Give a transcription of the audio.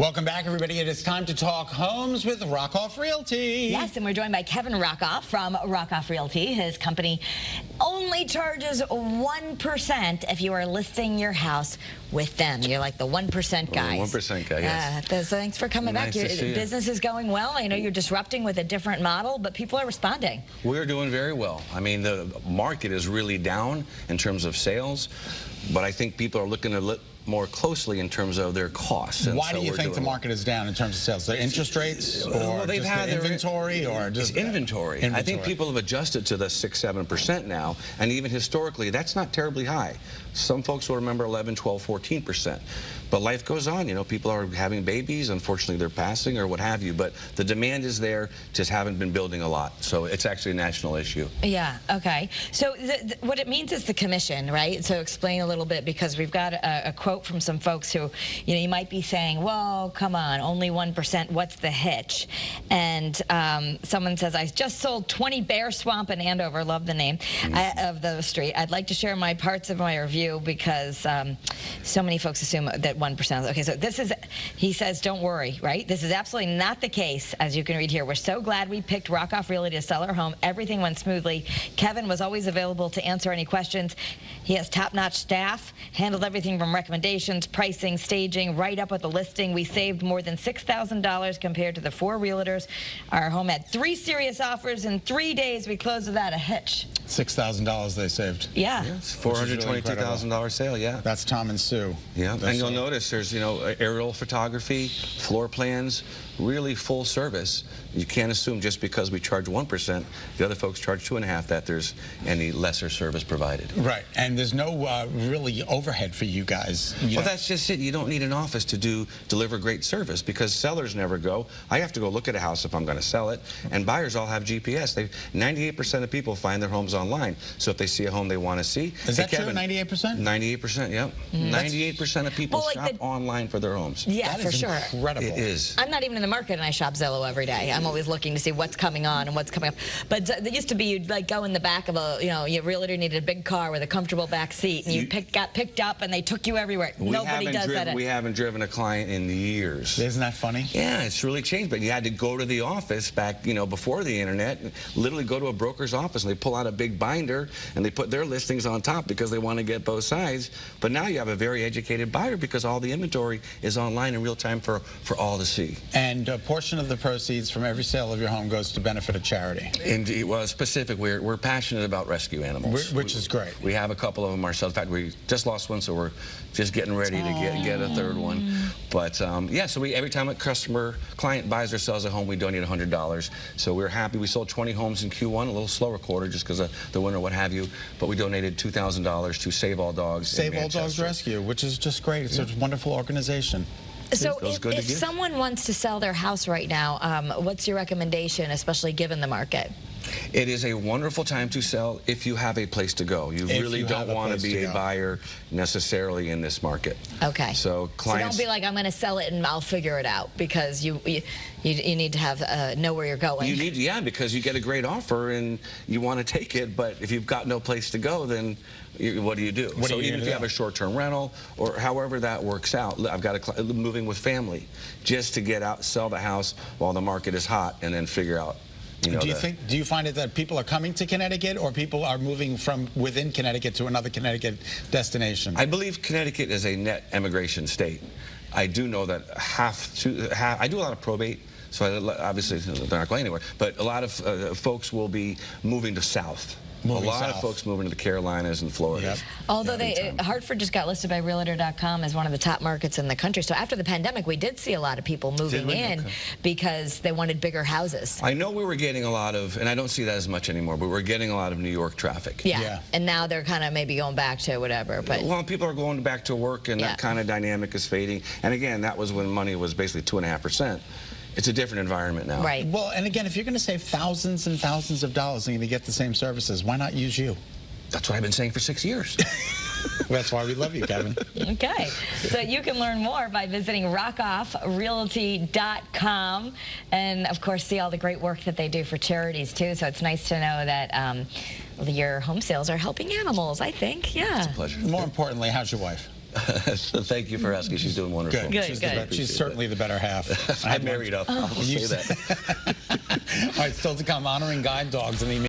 Welcome back, everybody. It is time to talk homes with Rockoff Realty. Yes, and we're joined by Kevin Rockoff from Rockoff Realty. His company only charges 1% if you are listing your house with them. You're like the 1% guys. 1% guy, yes. Thanks for coming back. Your business is going well. I know you're disrupting with a different model, but people are responding. We're doing very well. I mean, the market is really down in terms of sales, but I think people are looking to look more closely in terms of their costs. And why do you think the market is down in terms of sales? The interest rates, or they've just had the inventory, or just inventory? I think people have adjusted to the 6-7% now, and even historically, that's not terribly high. Some folks will remember 11, 12, 14%. But life goes on. You know, people are having babies. Unfortunately, they're passing or what have you. But the demand is there, just haven't been building a lot. So it's actually a national issue. Yeah, okay. So what it means is the commission, right? So explain a little bit, because we've got a quote from some folks who, you know, you might be saying, well, come on, only 1%, what's the hitch? And someone says, I just sold 20 Bear Swamp in Andover, love the name of the street. I'd like to share my parts of my review because so many folks assume that 1%. Okay, so this is, he says, don't worry, right? This is absolutely not the case, as you can read here. We're so glad we picked Rockoff Realty to sell our home. Everything went smoothly. Kevin was always available to answer any questions. He has top-notch staff, handled everything from recommendations, pricing, staging, right up with the listing. We saved more than $6,000 compared to the 4 realtors. Our home had 3 serious offers in 3 days. We closed without a hitch. $6,000 they saved. Yeah. It's $422,000 sale, yeah. That's Tom and Sue. Yeah, and you'll notice there's, you know, aerial photography, floor plans, really full service. You can't assume just because we charge 1%, the other folks charge 2.5%, that there's any lesser service provided. Right, and there's no really overhead for you guys. Well, that's just it. You don't need an office to deliver great service, because sellers never go. I have to go look at a house if I'm going to sell it, and buyers all have GPS. 98% of people find their homes online, so if they see a home they want to see. Is that true, 98%? 98%, yep. 98% of people shop online for their homes. Yeah, for sure. Incredible. It is. I'm not even in the market, and I shop Zillow every day. I'm always looking to see what's coming on and what's coming up. But it used to be you'd like go in the back of a, you know, your realtor needed a big car with a comfortable back seat, and you got picked up, and they took you everywhere. Nobody does that. We haven't driven a client in years. Isn't that funny? Yeah, it's really changed. But you had to go to the office back, you know, before the internet. Literally go to a broker's office, and they pull out a big binder, and they put their listings on top because they want to get both sides. But now you have a very educated buyer because all the inventory is online in real time for all to see. And a portion of the proceeds from every sale of your home goes to benefit a charity. Indeed. Well, specific, we're passionate about rescue animals. Which is great. We have a couple of them ourselves. In fact, we just lost one, so we're just getting ready to get a third one. But yeah, so every time a client buys or sells a home, we donate $100. So we're happy. We sold 20 homes in Q1, a little slower quarter just because of the winter, what have you. But we donated $2,000 to Save All Dogs. Save All Dogs Rescue, which is just great. It's a wonderful organization. So if someone wants to sell their house right now, what's your recommendation, especially given the market? It is a wonderful time to sell if you have a place to go. You really don't want to be a buyer necessarily in this market. Okay. So clients, don't be like, I'm going to sell it and I'll figure it out, because you need to have know where you're going. You need, yeah, because you get a great offer and you want to take it, but if you've got no place to go, then what do you do? So even if you have a short-term rental or however that works out, I've got a moving with family just to get out, sell the house while the market is hot, and then figure out. You know, do you find it that people are coming to Connecticut, or people are moving from within Connecticut to another Connecticut destination? I believe Connecticut is a net immigration state. I do know that I do a lot of probate, so obviously they're not going anywhere, but a lot of folks will be moving to south. A lot of folks moving to the Carolinas and Florida. Yep. Although Hartford just got listed by Realtor.com as one of the top markets in the country. So after the pandemic, we did see a lot of people moving in because they wanted bigger houses. I know we were getting a lot of, and I don't see that as much anymore, but we're getting a lot of New York traffic. Yeah. And now they're kind of maybe going back to whatever. But well, people are going back to work, and that kind of dynamic is fading. And again, that was when money was basically 2.5%. It's a different environment now. Right. Well, and again, if you're going to save thousands and thousands of dollars and you're going to get the same services, why not use you? That's what I've been saying for 6 years. That's why we love you, Kevin. Okay. So you can learn more by visiting rockoffrealty.com, and, of course, see all the great work that they do for charities, too. So it's nice to know that your home sales are helping animals, I think. Yeah. It's a pleasure. More importantly, how's your wife? Thank you for asking. She's doing wonderful. Good. Good, She's, good. she's certainly the better half. I married up. I'll say that. All right, still to come, honoring guide dogs in the